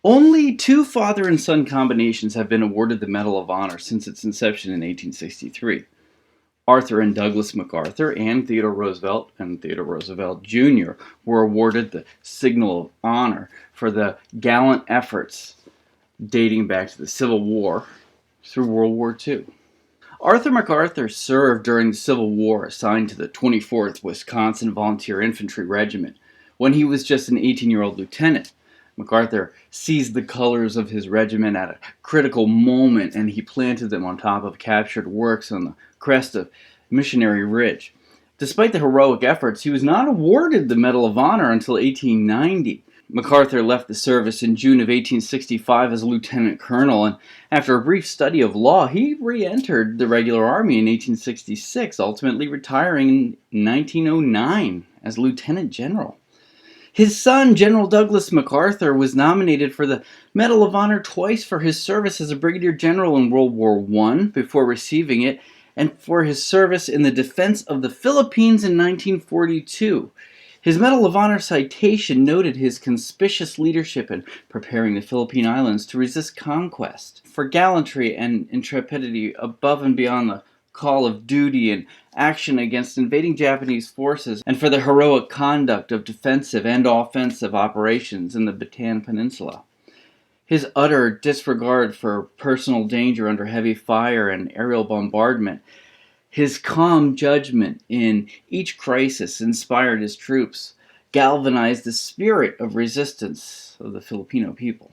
Only two father and son combinations have been awarded the Medal of Honor since its inception in 1863. Arthur and Douglas MacArthur and Theodore Roosevelt and Theodore Roosevelt Jr. were awarded the Signal of Honor for the gallant efforts dating back to the Civil War through World War II. Arthur MacArthur served during the Civil War, assigned to the 24th Wisconsin Volunteer Infantry Regiment, when he was just an 18-year-old lieutenant. MacArthur seized the colors of his regiment at a critical moment, and he planted them on top of captured works on the crest of Missionary Ridge. Despite the heroic efforts, he was not awarded the Medal of Honor until 1890. MacArthur left the service in June of 1865 as a lieutenant colonel, and after a brief study of law, he re-entered the regular army in 1866, ultimately retiring in 1909 as lieutenant general. His son, General Douglas MacArthur, was nominated for the Medal of Honor twice for his service as a brigadier general in World War I before receiving it, and for his service in the defense of the Philippines in 1942. His Medal of Honor citation noted his conspicuous leadership in preparing the Philippine Islands to resist conquest, for gallantry and intrepidity above and beyond the call of duty and action against invading Japanese forces, and for the heroic conduct of defensive and offensive operations in the Bataan Peninsula. His utter disregard for personal danger under heavy fire and aerial bombardment, his calm judgment in each crisis inspired his troops, galvanized the spirit of resistance of the Filipino people.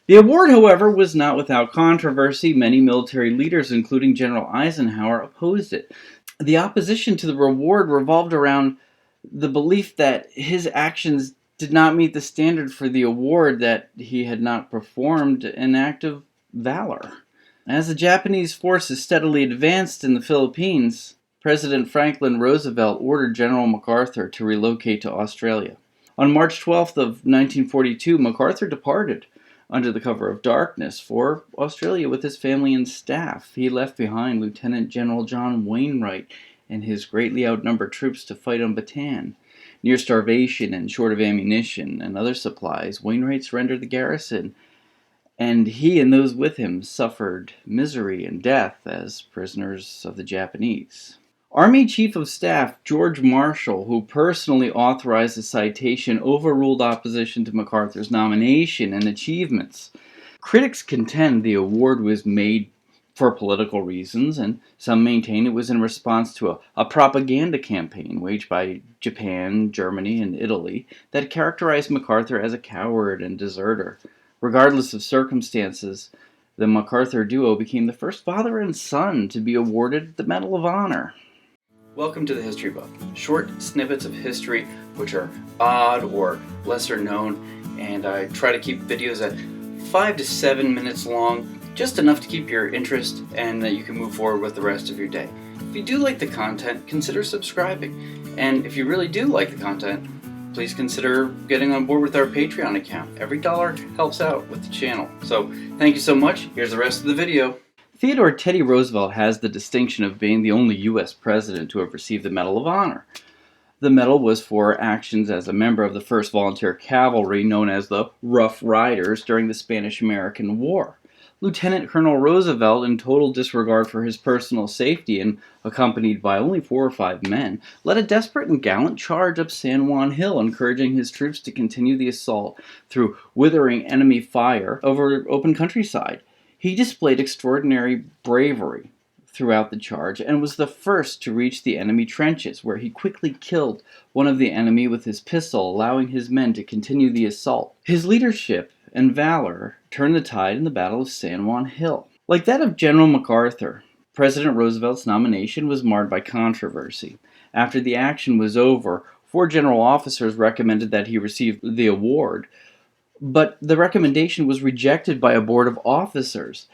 The award, however, was not without controversy. Many military leaders, including General Eisenhower, opposed it. The opposition to the reward revolved around the belief that his actions did not meet the standard for the award, that he had not performed an act of valor. As the Japanese forces steadily advanced in the Philippines, President Franklin Roosevelt ordered General MacArthur to relocate to Australia. On March 12th of 1942, MacArthur departed under the cover of darkness for Australia with his family and staff. He left behind Lieutenant General John Wainwright and his greatly outnumbered troops to fight on Bataan. Near starvation and short of ammunition and other supplies, Wainwright surrendered the garrison, and he and those with him suffered misery and death as prisoners of the Japanese. Army Chief of Staff George Marshall, who personally authorized the citation, overruled opposition to MacArthur's nomination and achievements. Critics contend the award was made for political reasons, and some maintain it was in response to a propaganda campaign waged by Japan, Germany, and Italy that characterized MacArthur as a coward and deserter. Regardless of circumstances, the MacArthur duo became the first father and son to be awarded the Medal of Honor. Welcome to the History Buff, short snippets of history which are odd or lesser known, and I try to keep videos at 5 to 7 minutes long, just enough to keep your interest and that you can move forward with the rest of your day. If you do like the content, consider subscribing, and if you really do like the content, please consider getting on board with our Patreon account. Every dollar helps out with the channel. So thank you so much. Here's the rest of the video. Theodore Teddy Roosevelt has the distinction of being the only U.S. president to have received the Medal of Honor. The medal was for actions as a member of the 1st Volunteer Cavalry, known as the Rough Riders, during the Spanish-American War. Lieutenant Colonel Roosevelt, in total disregard for his personal safety and accompanied by only 4 or 5 men, led a desperate and gallant charge up San Juan Hill, encouraging his troops to continue the assault through withering enemy fire over open countryside. He displayed extraordinary bravery throughout the charge and was the first to reach the enemy trenches, where he quickly killed one of the enemy with his pistol, allowing his men to continue the assault. His leadership and valor turned the tide in the Battle of San Juan Hill. Like that of General MacArthur, President Roosevelt's nomination was marred by controversy. After the action was over, 4 general officers recommended that he receive the award, but the recommendation was rejected by a board of officers.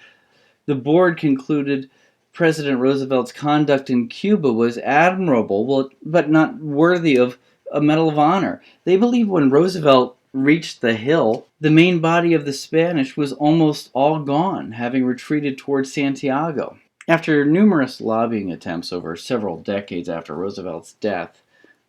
The board concluded President Roosevelt's conduct in Cuba was admirable, but not worthy of a Medal of Honor. They believed when Roosevelt reached the hill, the main body of the Spanish was almost all gone, having retreated towards Santiago. After numerous lobbying attempts over several decades after Roosevelt's death,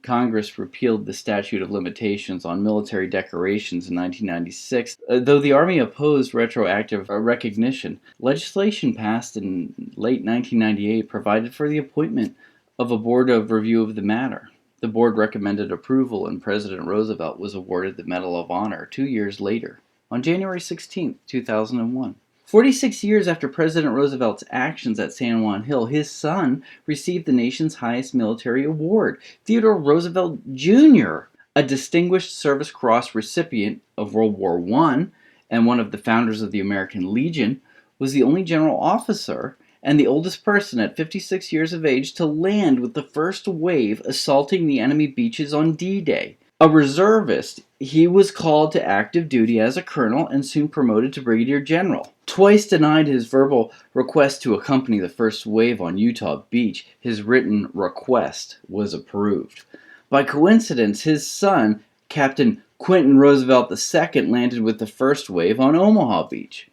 Congress repealed the statute of limitations on military decorations in 1996. Though the Army opposed retroactive recognition, legislation passed in late 1998 provided for the appointment of a board of review of the matter. The board recommended approval, and President Roosevelt was awarded the Medal of Honor 2 years later, on January 16, 2001. 46 years after President Roosevelt's actions at San Juan Hill, his son received the nation's highest military award. Theodore Roosevelt Jr., a Distinguished Service Cross recipient of World War I and one of the founders of the American Legion, was the only general officer and the oldest person at 56 years of age to land with the first wave assaulting the enemy beaches on D-Day. A reservist, he was called to active duty as a colonel and soon promoted to brigadier general. Twice denied his verbal request to accompany the first wave on Utah Beach, his written request was approved. By coincidence, his son, Captain Quentin Roosevelt II, landed with the first wave on Omaha Beach.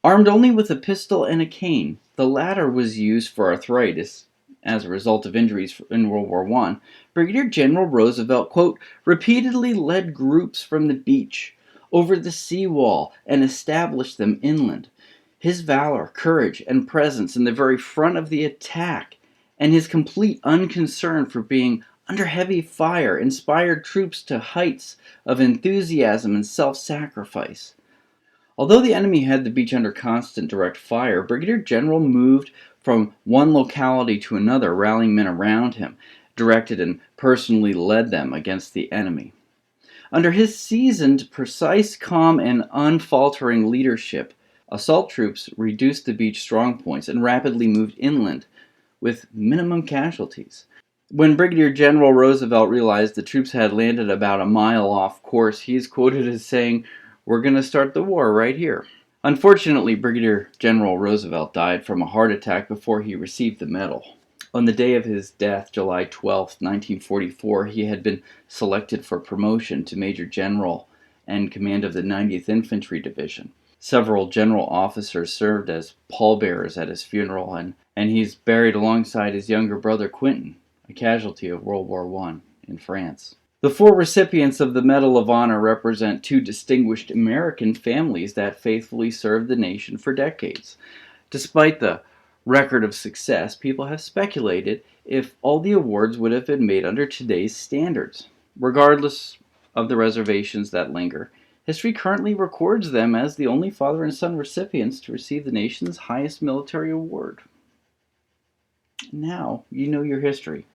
Armed only with a pistol and a cane, the latter was used for arthritis as a result of injuries in World War I, Brigadier General Roosevelt, quote, repeatedly led groups from the beach over the seawall and established them inland. His valor, courage, and presence in the very front of the attack, and his complete unconcern for being under heavy fire, inspired troops to heights of enthusiasm and self-sacrifice. Although the enemy had the beach under constant direct fire, Brigadier General moved from one locality to another, rallying men around him, directed and personally led them against the enemy. Under his seasoned, precise, calm, and unfaltering leadership, assault troops reduced the beach strong points and rapidly moved inland with minimum casualties. When Brigadier General Roosevelt realized the troops had landed about a mile off course, he is quoted as saying, "We're going to start the war right here." Unfortunately, Brigadier General Roosevelt died from a heart attack before he received the medal. On the day of his death, July 12, 1944, he had been selected for promotion to Major General and command of the 90th Infantry Division. Several general officers served as pallbearers at his funeral, and he's buried alongside his younger brother Quentin, a casualty of World War I in France. The 4 recipients of the Medal of Honor represent 2 distinguished American families that faithfully served the nation for decades. Despite the record of success, people have speculated if all the awards would have been made under today's standards. Regardless of the reservations that linger, history currently records them as the only father and son recipients to receive the nation's highest military award. Now you know your history.